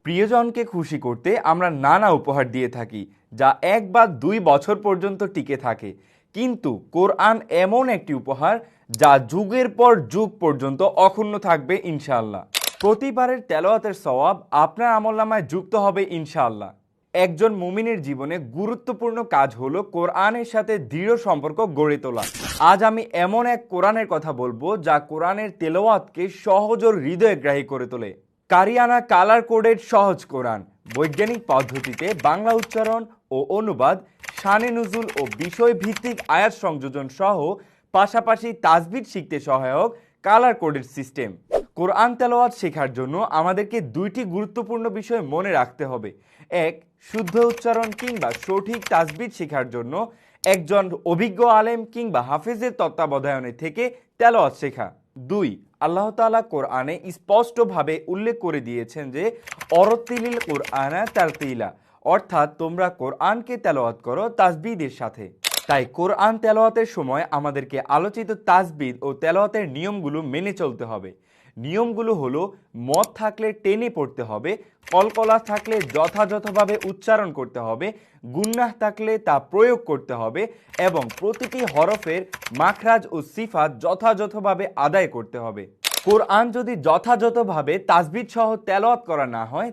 প্রিয়জনকে খুশি করতে আমরা নানা উপহার দিয়ে থাকি, যা 1 বা 2 বছর পর্যন্ত টিকে থাকে। কিন্তু কোরআন এমন একটি উপহার যা যুগের পর যুগ পর্যন্ত অক্ষুণ্ণ থাকবে ইনশাআল্লাহ। প্রতিবারের তেলাওয়াতের সওয়াব আপনার আমলনামায় যুক্ত হবে ইনশাআল্লাহ। একজন মুমিনের জীবনে গুরুত্বপূর্ণ কাজ হলো কোরআনের সাথে দৃঢ় সম্পর্ক গড়ে তোলা। আজ আমি এমন এক কোরআনের কথা বলবো যা কোরআনের তেলাওয়াতকে সহজ ও হৃদয়গ্রাহী করে তোলে। কারিয়ানা কালার কোডেড সহজ কোরআন, বৈজ্ঞানিক পদ্ধতিতে বাংলা উচ্চারণ ও অনুবাদ, শানে নুজুল ও বিষয় ভিত্তিক আয়াত সংযোজন সহ পাশাপাশি তাজবিদ শিখতে সহায়ক কালার কোডেড সিস্টেম। কোরআন তেলাওয়াত শেখার জন্য আমাদেরকে 2টি গুরুত্বপূর্ণ বিষয় মনে রাখতে হবে। এক, শুদ্ধ উচ্চারণ কিংবা সঠিক তাজবিদ শেখার জন্য একজন অভিজ্ঞ আলেম কিংবা হাফেজের তত্ত্বাবধানে থেকে তেলাওয়াত শেখা। 2, আল্লাহ তাআলা কোরআনে স্পষ্টভাবে উল্লেখ করে দিয়েছেন যে অরতিলিল কোরআনা তারতিলা, অর্থাৎ তোমরা কোরআনকে তেলাওয়াত করো তাজবিদের সাথে। তাই কোরআন তেলাওয়াতের সময় আমাদেরকে আলোচিত তাজবিদ ও তেলাওয়াতের নিয়মগুলো মেনে চলতে হবে। নিয়মগুলো হলো, মদ থাকলে টেনে পড়তে হবে, কলকলা থাকলে যথাযথভাবে উচ্চারণ করতে হবে, গুন্নাহ থাকলে তা প্রয়োগ করতে হবে এবং প্রতিটি হরফের মাখরাজ ও সিফাত যথাযথভাবে আদায় করতে হবে। কোরআন যদি যথাযথভাবে তাজবিদ সহ তেলাওয়াত করা না হয়